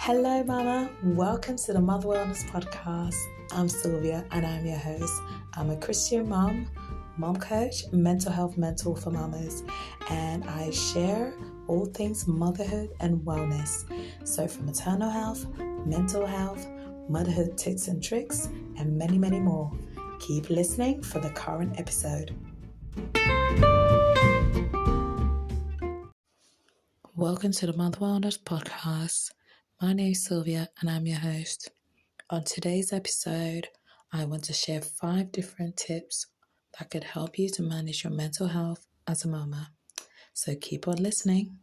Hello, Mama. Welcome to the Mother Wellness Podcast. I'm Sylvia and I'm your host. I'm a Christian mom coach, mental health mentor for mamas, and I share all things motherhood and wellness. So, from maternal health, mental health, motherhood tips and tricks, and many, many more. Keep listening for the current episode. Welcome to the Mother Wellness Podcast. My name is Sylvia and I'm your host. On today's episode, I want to share 5 different tips that could help you to manage your mental health as a mama. So keep on listening.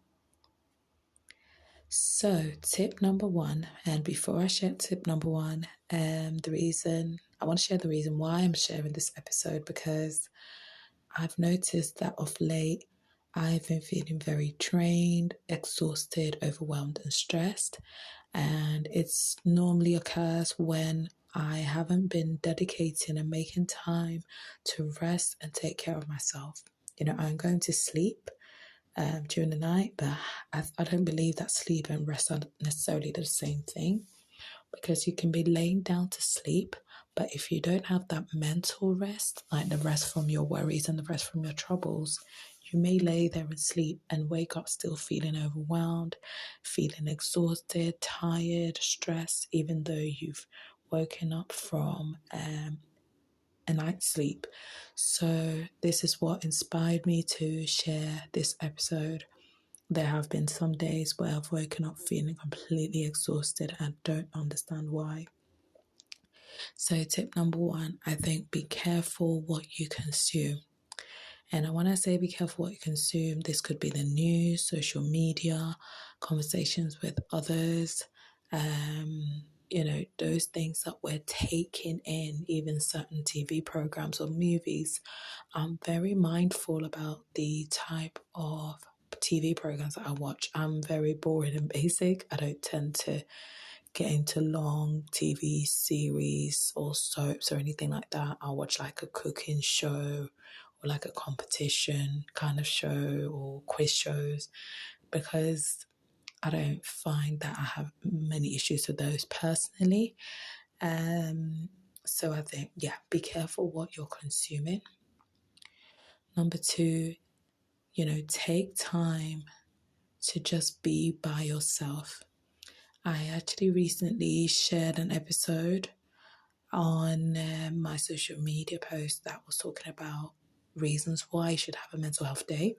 So tip number 1, and before I share tip number 1, I want to share the reason why I'm sharing this episode, because I've noticed that of late, I've been feeling very drained, exhausted, overwhelmed and stressed. And it's normally occurs when I haven't been dedicating and making time to rest and take care of myself. I'm going to sleep during the night, but I don't believe that sleep and rest are necessarily the same thing, because you can be laying down to sleep, but if you don't have that mental rest, like the rest from your worries and the rest from your troubles, you may lay there and sleep and wake up still feeling overwhelmed, feeling exhausted, tired, stressed, even though you've woken up from a night's sleep. So this is what inspired me to share this episode. There have been some days where I've woken up feeling completely exhausted and don't understand why. So tip number 1, I think be careful what you consume. And when I say be careful what you consume, this could be the news, social media, conversations with others, those things that we're taking in, even certain TV programs or movies. I'm very mindful about the type of TV programs that I watch. I'm very boring and basic. I don't tend to get into long TV series or soaps or anything like that. I'll watch like a cooking show or like a competition kind of show or quiz shows, because I don't find that I have many issues with those personally. So I think, be careful what you're consuming. Number 2, take time to just be by yourself. I actually recently shared an episode on my social media post that was talking about reasons why you should have a mental health day.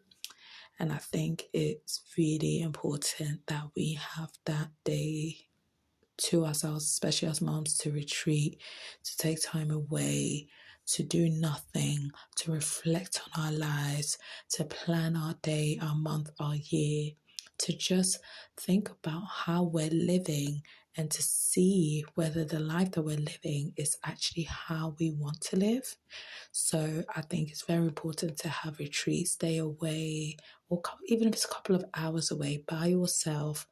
And I think it's really important that we have that day to ourselves, especially as moms, to retreat, to take time away, to do nothing, to reflect on our lives, to plan our day, our month, our year, to just think about how we're living and to see whether the life that we're living is actually how we want to live. So I think it's very important to have retreats, stay away, or even if it's a couple of hours away by yourself,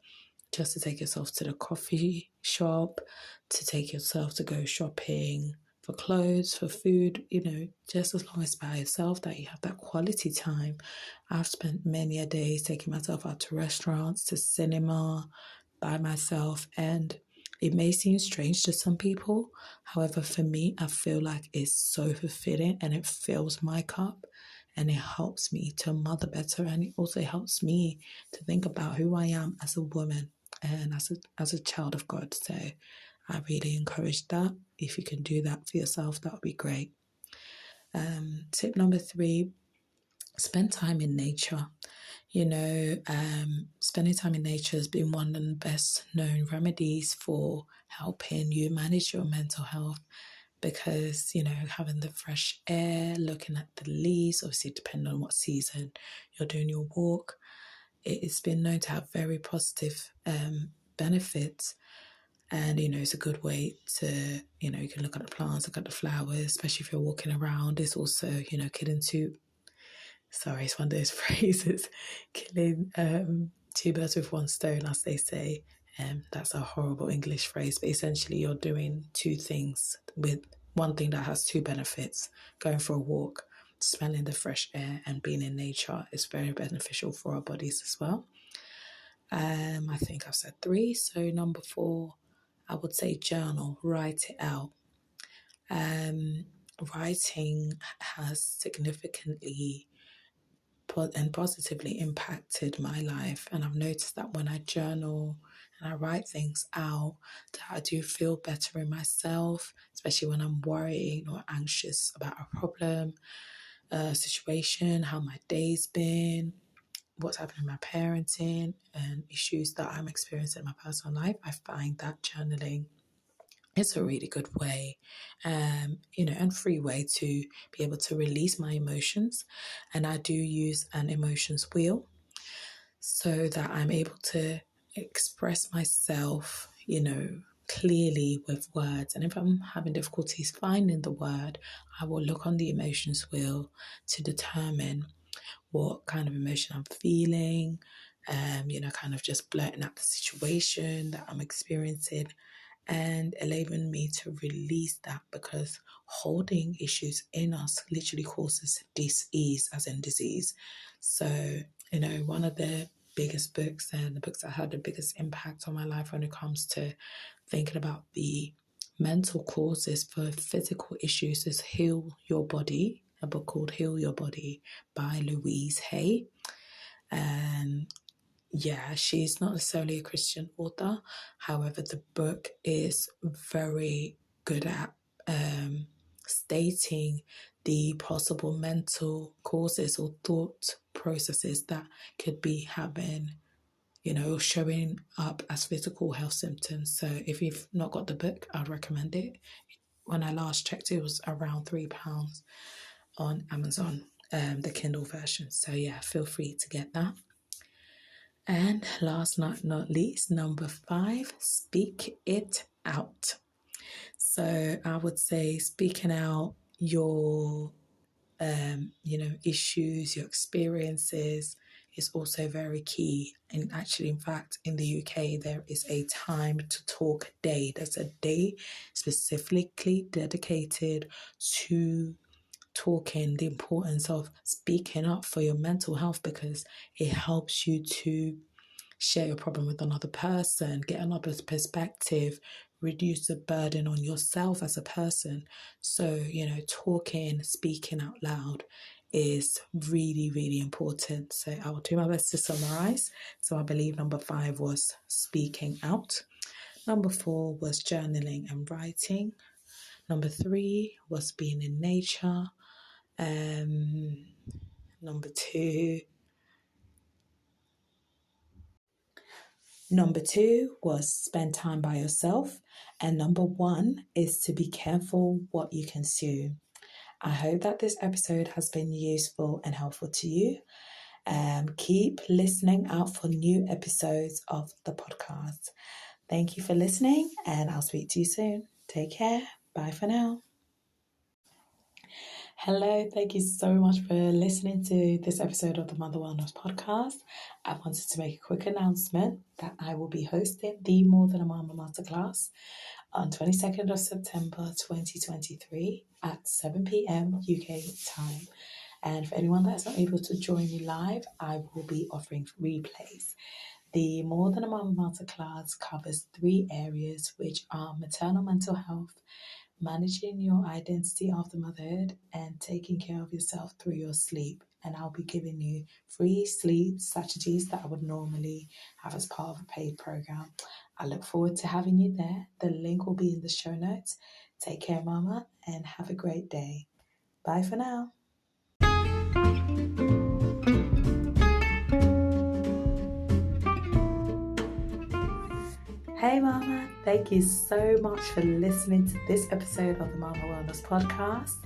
just to take yourself to the coffee shop, to take yourself to go shopping for clothes, for food, just as long as by yourself, that you have that quality time. I've spent many a days taking myself out to restaurants, to cinema, by myself, and it may seem strange to some people. However, for me, I feel like it's so fulfilling and it fills my cup and it helps me to mother better, and it also helps me to think about who I am as a woman and as a child of God. So I really encourage that. If you can do that for yourself, that would be great. Tip number 3, spend time in nature. Spending time in nature has been one of the best known remedies for helping you manage your mental health, because, having the fresh air, looking at the leaves, obviously depending on what season you're doing your walk, it's been known to have very positive benefits. And, it's a good way to, you can look at the plants, look at the flowers, especially if you're walking around. It's also, it's one of those phrases, killing 2 birds with 1 stone, as they say. That's a horrible English phrase, but essentially you're doing 2 things with one thing that has 2 benefits. Going for a walk, smelling the fresh air, and being in nature is very beneficial for our bodies as well. I think I've said 3. So number 4, I would say journal, write it out. Writing has significantly and positively impacted my life, and I've noticed that when I journal and I write things out, that I do feel better in myself, especially when I'm worried or anxious about a problem, situation, how my day's been, what's happening in my parenting, and issues that I'm experiencing in my personal life. I find that journaling is a really good way, and free way to be able to release my emotions. And I do use an emotions wheel so that I'm able to express myself, clearly with words. And if I'm having difficulties finding the word, I will look on the emotions wheel to determine what kind of emotion I'm feeling, kind of just blurting out the situation that I'm experiencing and allowing me to release that, because holding issues in us literally causes dis-ease, as in disease. So, one of the biggest books and the books that had the biggest impact on my life when it comes to thinking about the mental causes for physical issues is Heal Your Body, a book called Heal Your Body by Louise Hay. And yeah, she's not necessarily a Christian author. However, the book is very good at stating the possible mental causes or thought processes that could be having, showing up as physical health symptoms. So if you've not got the book, I'd recommend it. When I last checked, it was around £3 on Amazon, the Kindle version. So yeah, feel free to get that. And last but not least, number 5, speak it out. So I would say speaking out your, issues, your experiences is also very key. And actually, in fact, in the UK, there is a time to talk day. There's a day specifically dedicated to talking, the importance of speaking up for your mental health, because it helps you to share your problem with another person, get another perspective, reduce the burden on yourself as a person. So, talking, speaking out loud is really, really important. So I will do my best to summarize. So I believe number 5 was speaking out. Number 4 was journaling and writing. Number 3 was being in nature. Number 2 was spend time by yourself. And number 1 is to be careful what you consume. I hope that this episode has been useful and helpful to you. Keep listening out for new episodes of the podcast. Thank you for listening, and I'll speak to you soon. Take care. Bye for now. Hello, thank you so much for listening to this episode of the Mother Wellness Podcast. I wanted to make a quick announcement that I will be hosting the More Than a Mama Masterclass on 22nd of September 2023 at 7 p.m. UK time. And for anyone that's not able to join me live, I will be offering replays. The More Than a Mama Masterclass covers 3 areas, which are maternal mental health, managing your identity after motherhood, and taking care of yourself through your sleep. And I'll be giving you free sleep strategies that I would normally have as part of a paid program. I look forward to having you there. The link will be in the show notes. Take care, Mama, and have a great day. Bye for now. Hey Mama, thank you so much for listening to this episode of the Mama Wellness Podcast.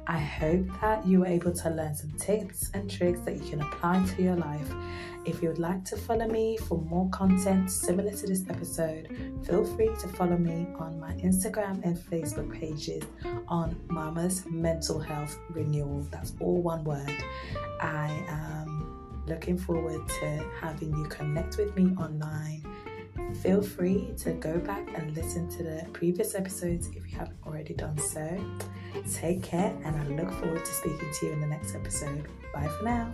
I hope that you were able to learn some tips and tricks that you can apply to your life. If you would like to follow me for more content similar to this episode, feel free to follow me on my Instagram and Facebook pages on Mama's Mental Health Renewal. That's all one word. I am looking forward to having you connect with me online. Feel free to go back and listen to the previous episodes if you haven't already done so. Take care, and I look forward to speaking to you in the next episode. Bye for now.